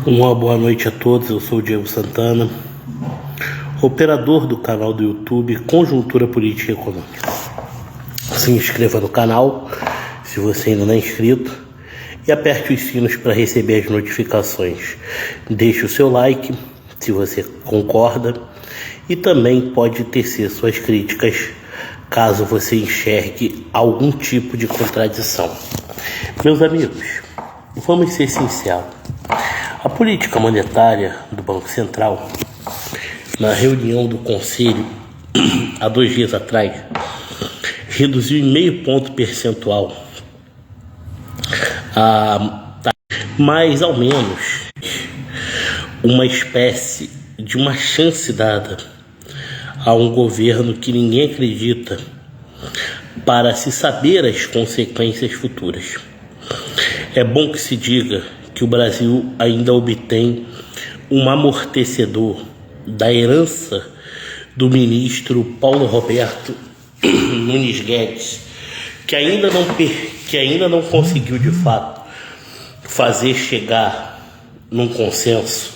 Uma boa noite a todos, eu sou o Diego Santana, operador do canal do YouTube Conjuntura Política e Econômica. Se inscreva no canal, se você ainda não é inscrito, e aperte os sinos para receber as notificações. Deixe o seu like, se você concorda, e também pode tecer suas críticas, caso você enxergue algum tipo de contradição. Meus amigos, vamos ser sinceros. A política monetária do Banco Central, na reunião do Conselho, há 2 dias atrás, reduziu em meio ponto percentual mais ou menos uma espécie de uma chance dada a um governo que ninguém acredita para se saber as consequências futuras. É bom que se diga que o Brasil ainda obtém um amortecedor da herança do ministro Paulo Roberto Nunes Guedes, que ainda não conseguiu de fato fazer chegar num consenso.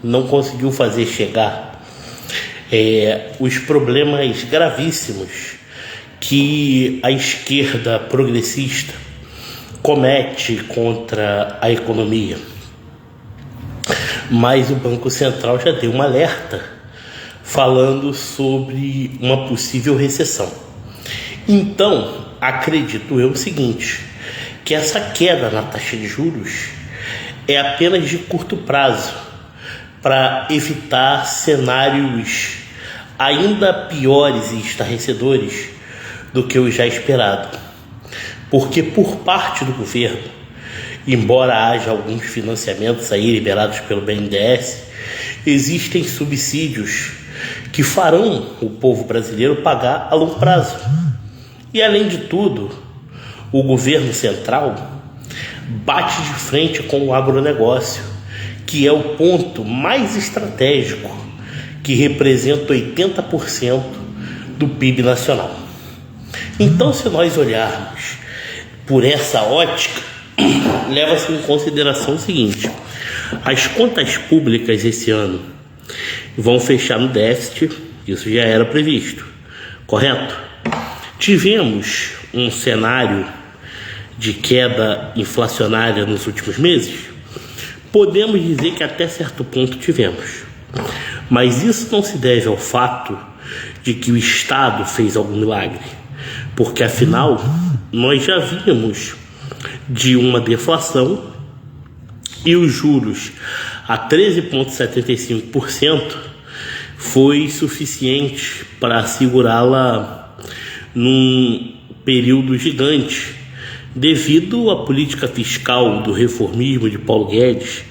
Não conseguiu fazer chegar os problemas gravíssimos que a esquerda progressista comete contra a economia. Mas o Banco Central já deu um alerta falando sobre uma possível recessão. Então, acredito eu o seguinte, que essa queda na taxa de juros é apenas de curto prazo, para evitar cenários ainda piores e estarrecedores do que o já esperado. Porque por parte do governo, embora haja alguns financiamentos aí liberados pelo BNDES, existem subsídios que farão o povo brasileiro pagar a longo prazo. E além de tudo, o governo central bate de frente com o agronegócio, que é o ponto mais estratégico, que representa 80% do PIB nacional. Então, se nós olharmos por essa ótica, leva-se em consideração o seguinte: as contas públicas esse ano vão fechar no déficit, isso já era previsto, correto? Tivemos um cenário de queda inflacionária nos últimos meses? Podemos dizer que até certo ponto tivemos, mas isso não se deve ao fato de que o Estado fez algum milagre, porque afinal nós já vínhamos de uma deflação e os juros a 13,75% foi suficiente para segurá-la num período gigante, devido à política fiscal do reformismo de Paulo Guedes.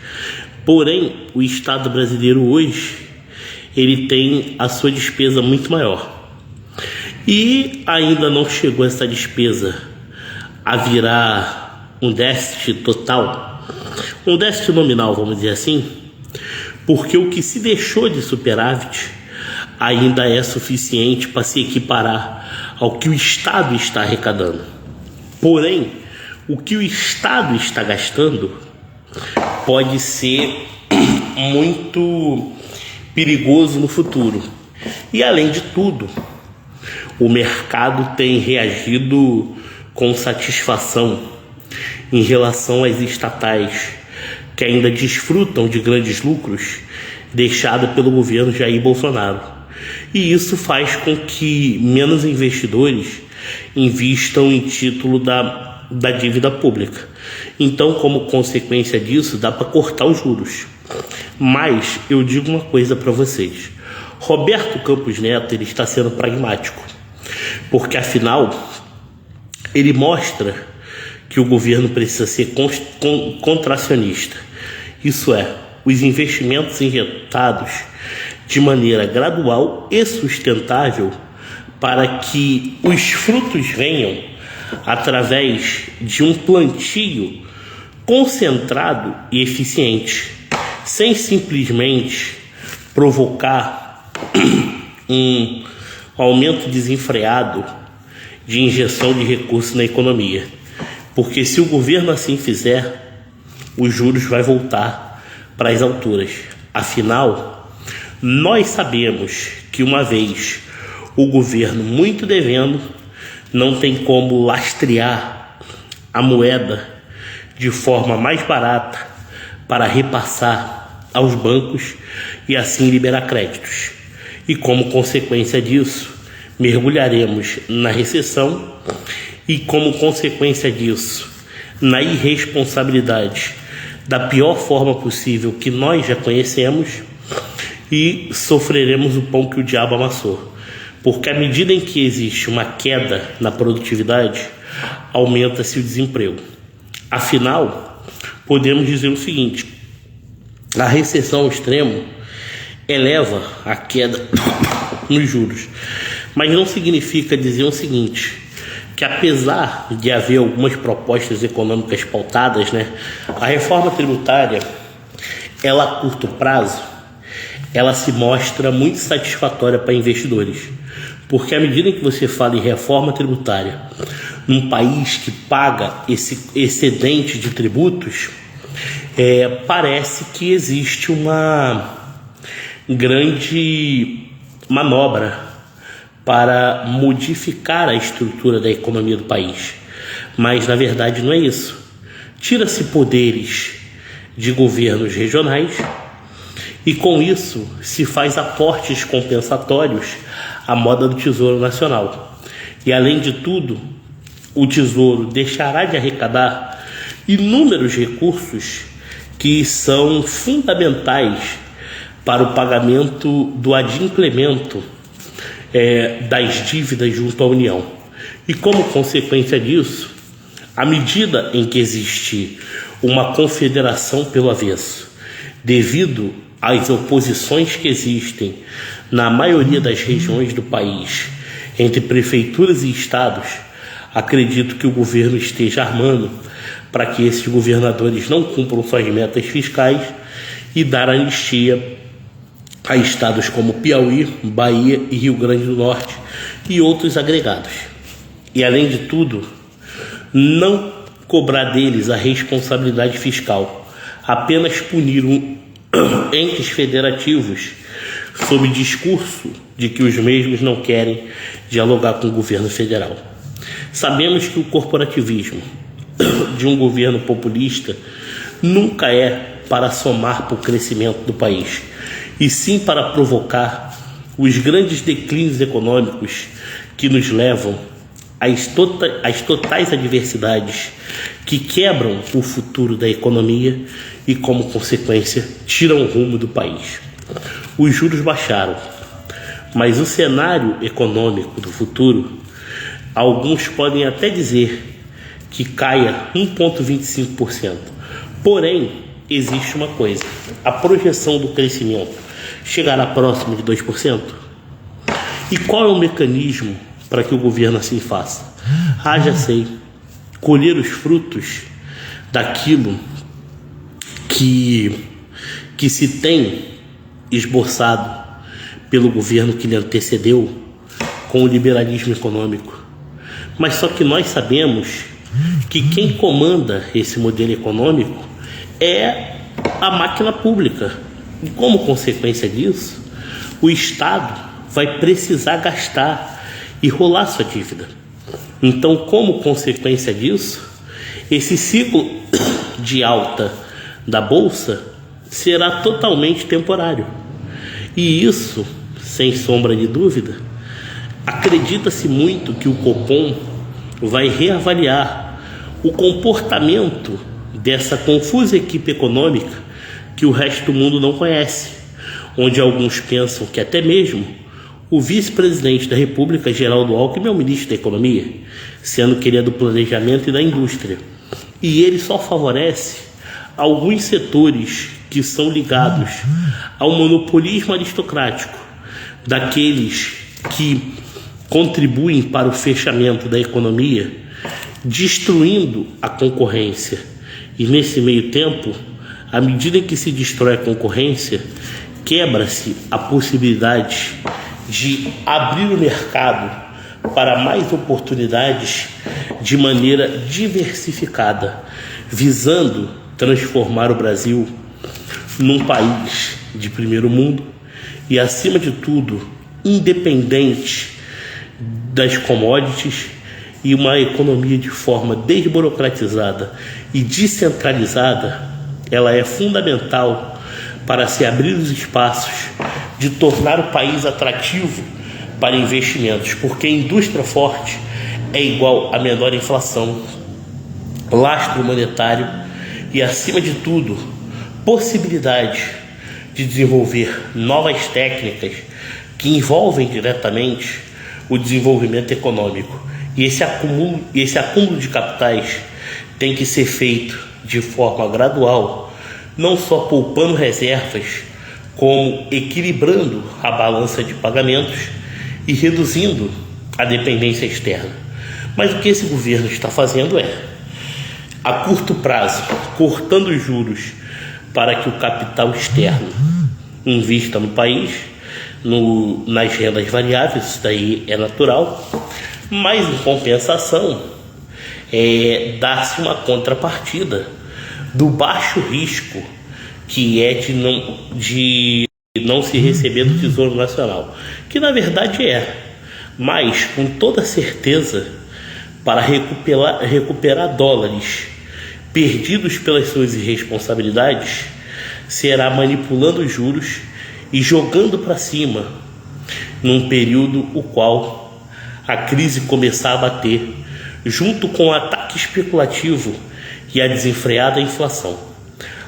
Porém, o Estado brasileiro hoje ele tem a sua despesa muito maior. E ainda não chegou essa despesa a virar um déficit total, um déficit nominal, vamos dizer assim, porque o que se deixou de superávit ainda é suficiente para se equiparar ao que o Estado está arrecadando. Porém, o que o Estado está gastando pode ser muito perigoso no futuro. E além de tudo, o mercado tem reagido com satisfação em relação às estatais, que ainda desfrutam de grandes lucros deixados pelo governo Jair Bolsonaro. E isso faz com que menos investidores invistam em título da dívida pública. Então, como consequência disso, dá para cortar os juros. Mas eu digo uma coisa para vocês: Roberto Campos Neto ele está sendo pragmático, porque afinal ele mostra que o governo precisa ser contracionista, isso é, os investimentos injetados de maneira gradual e sustentável, para que os frutos venham através de um plantio concentrado e eficiente, sem simplesmente provocar um aumento desenfreado de injeção de recursos na economia. Porque se o governo assim fizer, os juros vai voltar para as alturas. Afinal, nós sabemos que uma vez o governo muito devendo, não tem como lastrear a moeda de forma mais barata para repassar aos bancos e assim liberar créditos. E como consequência disso, mergulharemos na recessão e como consequência disso, na irresponsabilidade da pior forma possível que nós já conhecemos e sofreremos o pão que o diabo amassou. Porque à medida em que existe uma queda na produtividade, aumenta-se o desemprego. Afinal, podemos dizer o seguinte: a recessão ao extremo eleva a queda nos juros, mas não significa dizer o seguinte, que apesar de haver algumas propostas econômicas pautadas, a reforma tributária, ela a curto prazo, ela se mostra muito satisfatória para investidores, porque à medida que você fala em reforma tributária num país que paga esse excedente de tributos, parece que existe uma grande manobra para modificar a estrutura da economia do país, mas na verdade não é isso. Tira-se poderes de governos regionais e com isso se faz aportes compensatórios à moda do Tesouro Nacional. E além de tudo, o Tesouro deixará de arrecadar inúmeros recursos que são fundamentais para o pagamento do adimplemento das dívidas junto à União. E como consequência disso, à medida em que existe uma confederação pelo avesso, devido às oposições que existem na maioria das regiões do país entre prefeituras e estados, acredito que o governo esteja armando para que esses governadores não cumpram suas metas fiscais e dar anistia a estados como Piauí, Bahia e Rio Grande do Norte e outros agregados. E além de tudo, não cobrar deles a responsabilidade fiscal, apenas punir entes federativos sob discurso de que os mesmos não querem dialogar com o governo federal. Sabemos que o corporativismo de um governo populista nunca é para somar para o crescimento do país, e sim para provocar os grandes declínios econômicos que nos levam às totais adversidades que quebram o futuro da economia e, como consequência, tiram o rumo do país. Os juros baixaram, mas o cenário econômico do futuro, alguns podem até dizer que caia 1,25%. Porém, existe uma coisa: a projeção do crescimento chegará próximo de 2%? E qual é o mecanismo para que o governo assim faça? Já sei, colher os frutos daquilo que se tem esboçado pelo governo que lhe antecedeu com o liberalismo econômico. Mas só que nós sabemos que quem comanda esse modelo econômico é a máquina pública. E como consequência disso, o Estado vai precisar gastar e rolar sua dívida. Então, como consequência disso, esse ciclo de alta da Bolsa será totalmente temporário. E isso, sem sombra de dúvida, acredita-se muito que o Copom vai reavaliar o comportamento dessa confusa equipe econômica que o resto do mundo não conhece, onde alguns pensam que até mesmo o vice-presidente da República, Geraldo Alckmin, é o ministro da Economia, sendo que ele é do planejamento e da indústria. E ele só favorece alguns setores que são ligados ao monopolismo aristocrático, daqueles que contribuem para o fechamento da economia, destruindo a concorrência. E nesse meio tempo, à medida em que se destrói a concorrência, quebra-se a possibilidade de abrir o mercado para mais oportunidades de maneira diversificada, visando transformar o Brasil num país de primeiro mundo e, acima de tudo, independente das commodities, e uma economia de forma desburocratizada e descentralizada, ela é fundamental para se abrir os espaços de tornar o país atrativo para investimentos, porque indústria forte é igual a menor inflação, lastro monetário e, acima de tudo, possibilidade de desenvolver novas técnicas que envolvem diretamente o desenvolvimento econômico. E esse acúmulo de capitais tem que ser feito de forma gradual, não só poupando reservas, como equilibrando a balança de pagamentos e reduzindo a dependência externa. Mas o que esse governo está fazendo é, a curto prazo, cortando os juros para que o capital externo invista no país, nas rendas variáveis, isso daí é natural, mas em compensação dá-se uma contrapartida do baixo risco que é de não se receber do Tesouro Nacional, que na verdade mas com toda certeza, para recuperar dólares perdidos pelas suas irresponsabilidades, será manipulando os juros e jogando para cima num período o qual a crise começar a bater, junto com o ataque especulativo e a desenfreada inflação.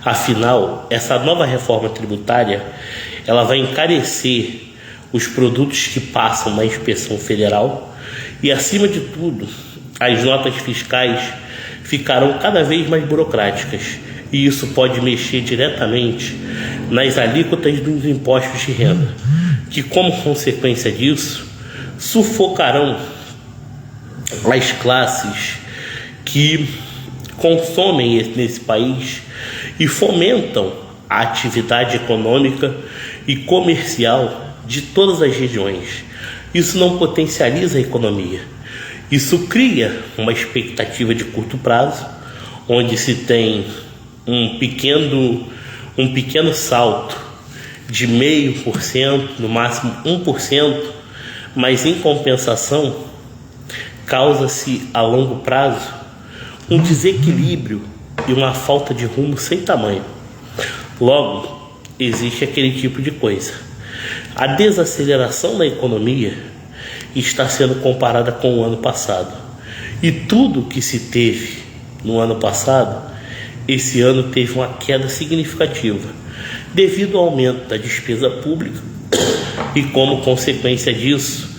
Afinal, essa nova reforma tributária, ela vai encarecer os produtos que passam na inspeção federal e, acima de tudo, as notas fiscais ficarão cada vez mais burocráticas, e isso pode mexer diretamente nas alíquotas dos impostos de renda, que, como consequência disso, sufocarão as classes que consomem nesse país e fomentam a atividade econômica e comercial de todas as regiões. Isso não potencializa a economia. Isso cria uma expectativa de curto prazo, onde se tem um pequeno salto de 0,5%, no máximo 1%, mas em compensação causa-se a longo prazo um desequilíbrio e uma falta de rumo sem tamanho. Logo, existe aquele tipo de coisa. A desaceleração da economia está sendo comparada com o ano passado. E tudo que se teve no ano passado, esse ano teve uma queda significativa, devido ao aumento da despesa pública e, como consequência disso,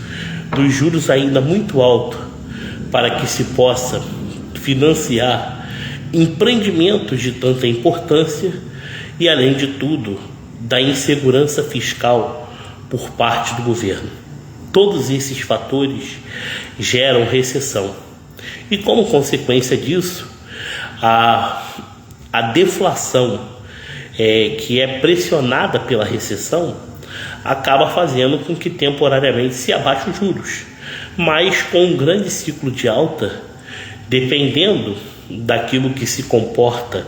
dos juros ainda muito altos, para que se possa financiar empreendimentos de tanta importância e, além de tudo, da insegurança fiscal por parte do governo. Todos esses fatores geram recessão e, como consequência disso, a deflação que é pressionada pela recessão acaba fazendo com que temporariamente se abaixem os juros, mas com um grande ciclo de alta, dependendo daquilo que se comporta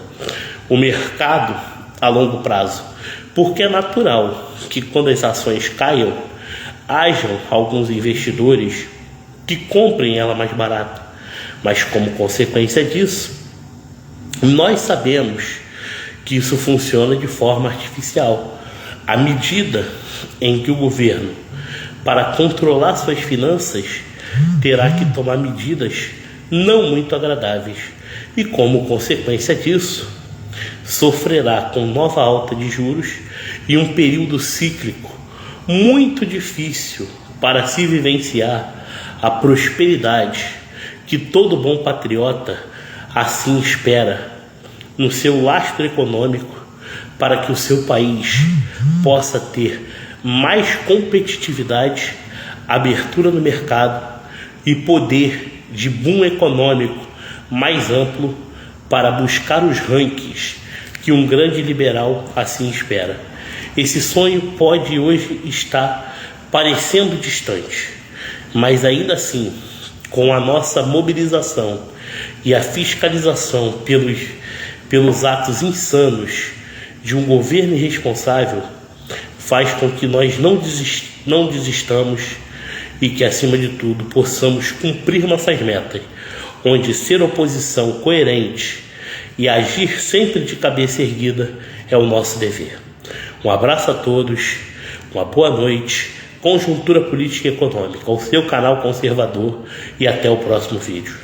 o mercado a longo prazo, porque é natural que quando as ações caiam, hajam alguns investidores que comprem ela mais barata, mas como consequência disso, nós sabemos que isso funciona de forma artificial. À medida em que o governo, para controlar suas finanças, terá que tomar medidas não muito agradáveis e, como consequência disso, sofrerá com nova alta de juros e um período cíclico muito difícil para se vivenciar a prosperidade que todo bom patriota assim espera no seu lastro econômico, para que o seu país possa ter mais competitividade, abertura no mercado e poder de boom econômico mais amplo para buscar os rankings que um grande liberal assim espera. Esse sonho pode hoje estar parecendo distante, mas ainda assim, com a nossa mobilização e a fiscalização pelos atos insanos de um governo irresponsável faz com que nós não desistamos e que, acima de tudo, possamos cumprir nossas metas, onde ser oposição coerente e agir sempre de cabeça erguida é o nosso dever. Um abraço a todos, uma boa noite, conjuntura política e econômica, o seu canal conservador, e até o próximo vídeo.